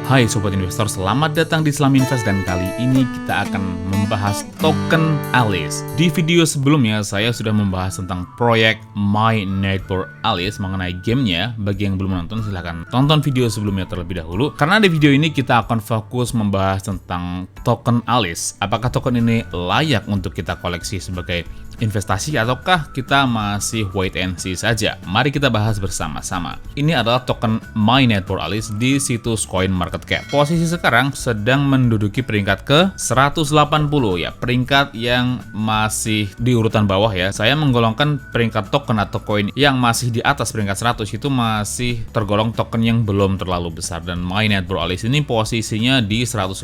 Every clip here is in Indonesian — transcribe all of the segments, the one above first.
Hai Sobat Investor, selamat datang di Islam Invest dan kali ini kita akan membahas token Alice. Di video sebelumnya saya sudah membahas tentang proyek My Network Alice mengenai gamenya. Bagi yang belum nonton silahkan tonton video sebelumnya terlebih dahulu. Karena di video ini kita akan fokus membahas tentang token Alice. Apakah token ini layak untuk kita koleksi sebagai investasi ataukah kita masih wait and see saja? Mari kita bahas bersama-sama. Ini adalah token My Network Alice di situs CoinMarketCap. Posisi sekarang sedang menduduki peringkat ke 180 ya, peringkat yang masih di urutan bawah ya. Saya menggolongkan peringkat token atau koin yang masih di atas peringkat 100 itu masih tergolong token yang belum terlalu besar, dan My Network Alice ini posisinya di 180,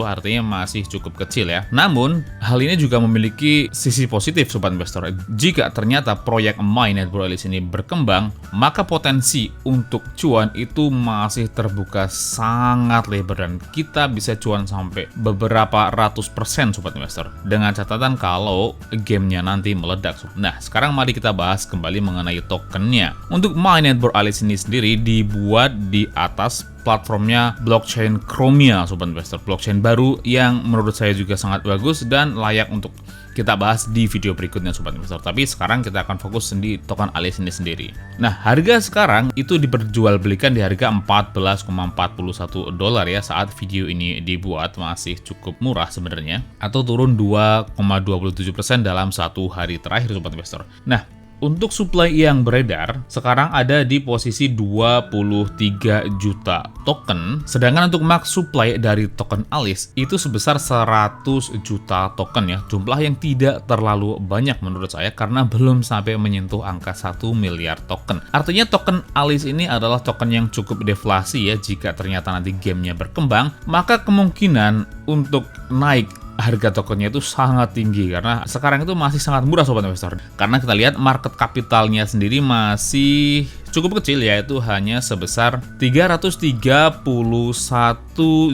artinya masih cukup kecil ya. Namun hal ini juga memiliki sisi positif Sobat Investor. Jika ternyata proyek My Network Alice ini berkembang, maka potensi untuk cuan itu masih terbuka sangat lebar dan kita bisa cuan sampai beberapa ratus persen Sobat Investor. Dengan catatan kalau gamenya nanti meledak. Nah, sekarang mari kita bahas kembali mengenai tokennya. Untuk My Network Alice ini sendiri dibuat di atas platformnya blockchain Chromia Sobat Investor. Blockchain baru yang menurut saya juga sangat bagus dan layak untuk kita bahas di video berikutnya Sobat Investor. Tapi sekarang kita akan fokus di token Alice ini sendiri. Nah, harga sekarang itu diperjualbelikan di harga 14,41 dolar ya. Saat video ini dibuat masih cukup murah sebenarnya, atau turun 2,27% dalam satu hari terakhir Sobat Investor. Nah, untuk supply yang beredar sekarang ada di posisi 23 juta token, sedangkan untuk max supply dari token Alice itu sebesar 100 juta token ya. Jumlah yang tidak terlalu banyak menurut saya karena belum sampai menyentuh angka 1 miliar token. Artinya token Alice ini adalah token yang cukup deflasi ya. Jika ternyata nanti gamenya berkembang, maka kemungkinan untuk naik harga tokennya itu sangat tinggi karena sekarang itu masih sangat murah Sobat Investor. Karena kita lihat market capitalnya sendiri masih cukup kecil, yaitu hanya sebesar 331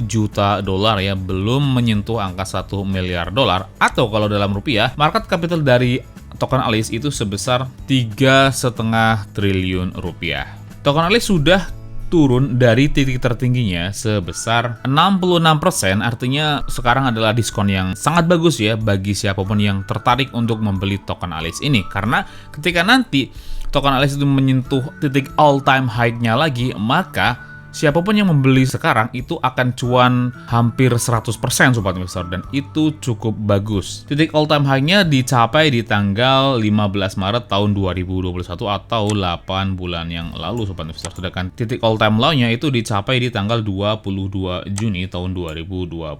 juta dolar ya, belum menyentuh angka 1 miliar dolar, atau kalau dalam rupiah market capital dari token Alice itu sebesar 3,5 triliun rupiah. Token Alice sudah turun dari titik tertingginya sebesar 66%, artinya sekarang adalah diskon yang sangat bagus ya bagi siapapun yang tertarik untuk membeli token Alice ini. Karena ketika nanti token Alice itu menyentuh titik all time high-nya lagi, maka siapapun yang membeli sekarang itu akan cuan hampir 100% Sobat Investor, dan itu cukup bagus. Titik all time high-nya dicapai di tanggal 15 Maret tahun 2021 atau 8 bulan yang lalu Sobat Investor. Sedangkan titik all time low-nya itu dicapai di tanggal 22 Juni tahun 2021.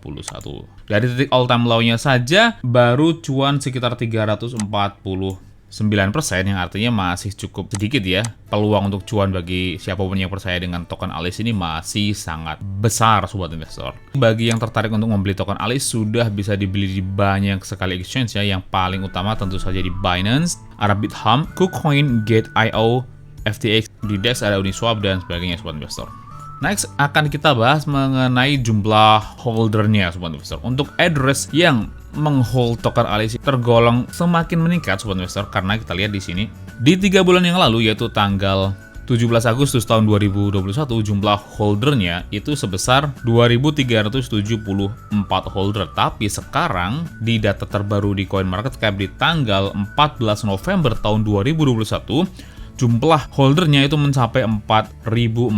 Dari titik all time low-nya saja baru cuan sekitar 349%, yang artinya masih cukup sedikit ya. Peluang untuk cuan bagi siapapun yang percaya dengan token Alice ini masih sangat besar Sobat Investor. Bagi yang tertarik untuk membeli token Alice, sudah bisa dibeli di banyak sekali exchange ya. Yang paling utama tentu saja di Binance, Bithumb, KuCoin, Gate.io, FTX, di DEX ada Uniswap dan sebagainya Sobat Investor. Next akan kita bahas mengenai jumlah holdernya Sobat Investor. Untuk address yang menghold token Alice tergolong semakin meningkat Sobat Investor, karena kita lihat di sini di 3 bulan yang lalu, yaitu tanggal 17 Agustus tahun 2021, jumlah holdernya itu sebesar 2.374 holder. Tapi sekarang di data terbaru di CoinMarketCap di tanggal 14 November tahun 2021, jumlah holdernya itu mencapai 4.401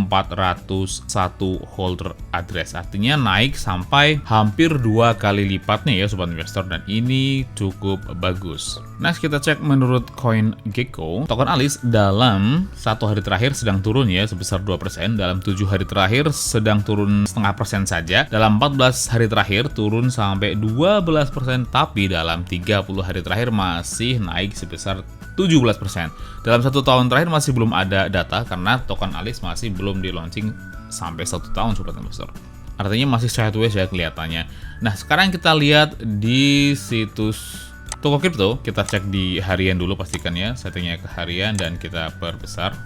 holder address. Artinya naik sampai hampir 2 kali lipatnya ya Sobat Investor, dan ini cukup bagus. Next kita cek menurut CoinGecko, token Alice dalam 1 hari terakhir sedang turun ya sebesar 2%, dalam 7 hari terakhir sedang turun 0,5% saja, dalam 14 hari terakhir turun sampai 12%, tapi dalam 30 hari terakhir masih naik sebesar 17%. Dalam 1 tahun terakhir masih belum ada data karena token Alice masih belum di launching sampai 1 tahun Sobat Investor. Artinya masih sideways ya kelihatannya. Nah, sekarang kita lihat di situs toko kripto. Kita cek di harian dulu, pastikan ya settingnya ke harian dan kita perbesar.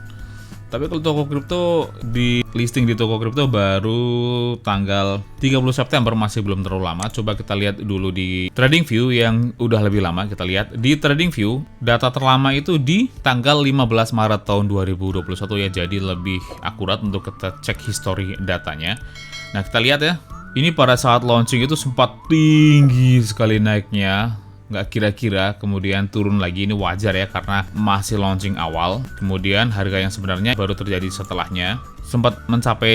Tapi kalau toko kripto di listing di toko kripto baru tanggal 30 September, masih belum terlalu lama. Coba kita lihat dulu di TradingView yang udah lebih lama. Kita lihat di TradingView data terlama itu di tanggal 15 Maret tahun 2021 ya. Jadi lebih akurat untuk kita cek history datanya. Nah, kita lihat ya. Ini pada saat launching itu sempat tinggi sekali naiknya, nggak kira-kira, kemudian turun lagi. Ini wajar ya karena masih launching awal. Kemudian harga yang sebenarnya baru terjadi setelahnya, sempat mencapai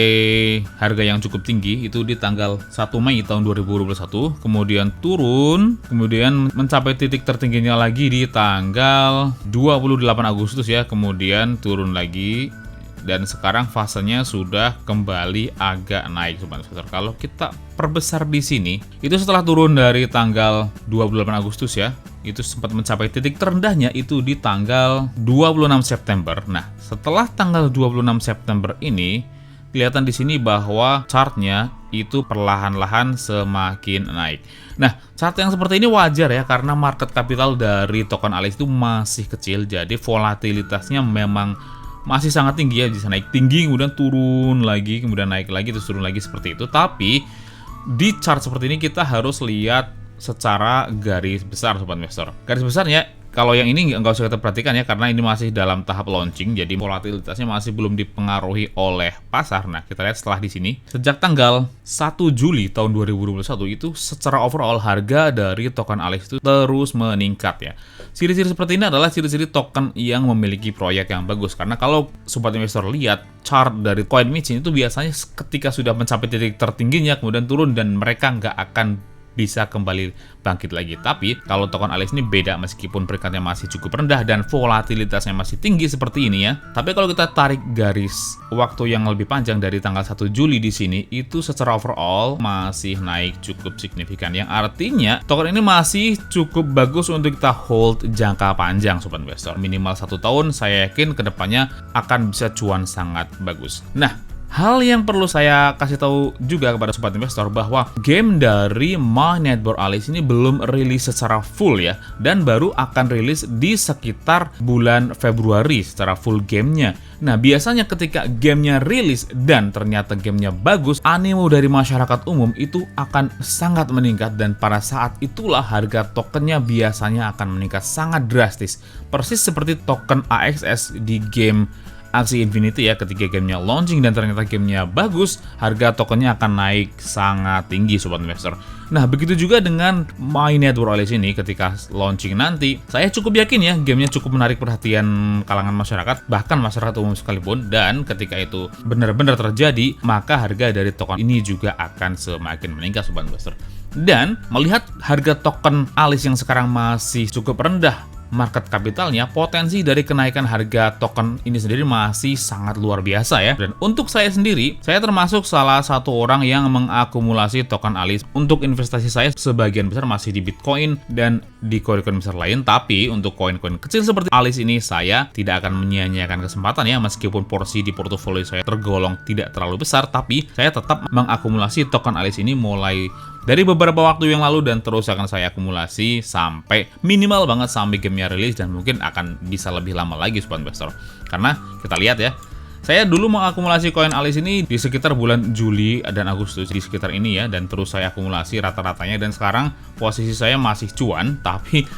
harga yang cukup tinggi itu di tanggal 1 Mei tahun 2021, kemudian turun, kemudian mencapai titik tertingginya lagi di tanggal 28 Agustus ya, kemudian turun lagi. Dan sekarang fasenya sudah kembali agak naik, Sobat Investor. Kalau kita perbesar di sini, itu setelah turun dari tanggal 28 Agustus ya, itu sempat mencapai titik terendahnya itu di tanggal 26 September. Nah, setelah tanggal 26 September ini, kelihatan di sini bahwa chartnya itu perlahan-lahan semakin naik. Nah, chart yang seperti ini wajar ya, karena market capital dari token Alice itu masih kecil, jadi volatilitasnya memang masih sangat tinggi ya, bisa naik tinggi, kemudian turun lagi, kemudian naik lagi, terus turun lagi seperti itu. Tapi di chart seperti ini kita harus lihat secara garis besar, Sobat Investor. Garis besarnya, kalau yang ini nggak usah kita perhatikan ya, karena ini masih dalam tahap launching, jadi volatilitasnya masih belum dipengaruhi oleh pasar. Nah, kita lihat setelah di sini, sejak tanggal 1 Juli tahun 2021 itu secara overall harga dari token Alice itu terus meningkat ya. Ciri-ciri seperti ini adalah ciri-ciri token yang memiliki proyek yang bagus, karena kalau Sobat Investor lihat chart dari CoinMachine itu biasanya ketika sudah mencapai titik tertingginya kemudian turun dan mereka nggak akan bisa kembali bangkit lagi. Tapi kalau token Alice ini beda, meskipun peringkatnya masih cukup rendah dan volatilitasnya masih tinggi seperti ini ya. Tapi kalau kita tarik garis waktu yang lebih panjang dari tanggal 1 Juli di sini, itu secara overall masih naik cukup signifikan. Yang artinya token ini masih cukup bagus untuk kita hold jangka panjang, Sobat Investor. Minimal 1 tahun, saya yakin kedepannya akan bisa cuan sangat bagus. Nah, hal yang perlu saya kasih tahu juga kepada Sobat Investor bahwa game dari My Network Alice ini belum rilis secara full ya, dan baru akan rilis di sekitar bulan Februari secara full gamenya. Nah, biasanya ketika gamenya rilis dan ternyata gamenya bagus, animo dari masyarakat umum itu akan sangat meningkat, dan pada saat itulah harga tokennya biasanya akan meningkat sangat drastis. Persis seperti token AXS di game Axie Infinity ya, ketika gamenya launching dan ternyata gamenya bagus, harga tokennya akan naik sangat tinggi, Sobat Investor. Nah, begitu juga dengan My Network Alice ini, ketika launching nanti, saya cukup yakin ya, gamenya cukup menarik perhatian kalangan masyarakat, bahkan masyarakat umum sekalipun, dan ketika itu benar-benar terjadi, maka harga dari token ini juga akan semakin meningkat, Sobat Investor. Dan melihat harga token Alice yang sekarang masih cukup rendah market capitalnya, potensi dari kenaikan harga token ini sendiri masih sangat luar biasa ya. Dan untuk saya sendiri, saya termasuk salah satu orang yang mengakumulasi token Alice. Untuk investasi saya sebagian besar masih di Bitcoin dan di koin-koin besar lain, tapi untuk koin-koin kecil seperti Alice ini saya tidak akan menyia-nyiakan kesempatan ya, meskipun porsi di portofolio saya tergolong tidak terlalu besar, tapi saya tetap mengakumulasi token Alice ini mulai dari beberapa waktu yang lalu, dan terus akan saya akumulasi sampai minimal banget sampai gamenya rilis, dan mungkin akan bisa lebih lama lagi, Sobat Investor. Karena kita lihat ya, saya dulu mengakumulasi koin Alice ini di sekitar bulan Juli dan Agustus, di sekitar ini ya, dan terus saya akumulasi rata-ratanya, dan sekarang posisi saya masih cuan, tapi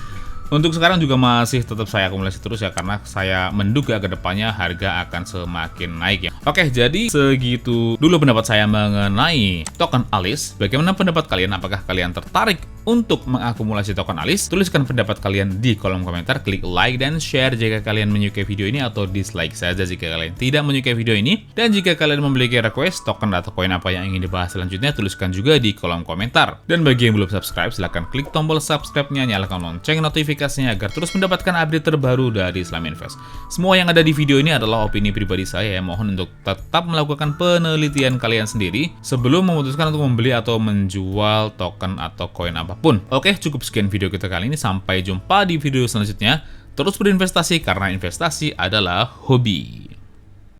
untuk sekarang juga masih tetap saya akumulasi terus ya, karena saya menduga kedepannya harga akan semakin naik ya. Oke, jadi segitu dulu pendapat saya mengenai token Alice. Bagaimana pendapat kalian? Apakah kalian tertarik untuk mengakumulasi token Alice? Tuliskan pendapat kalian di kolom komentar, klik like dan share jika kalian menyukai video ini, atau dislike saja jika kalian tidak menyukai video ini. Dan jika kalian memiliki request token atau koin apa yang ingin dibahas selanjutnya, tuliskan juga di kolom komentar. Dan bagi yang belum subscribe, silahkan klik tombol subscribe-nya, nyalakan lonceng notifikasinya agar terus mendapatkan update terbaru dari Islam Invest. Semua yang ada di video ini adalah opini pribadi saya ya, mohon untuk tetap melakukan penelitian kalian sendiri sebelum memutuskan untuk membeli atau menjual token atau koin apapun. Oke, cukup sekian video kita kali ini. Sampai jumpa di video selanjutnya. Terus berinvestasi karena investasi adalah hobi.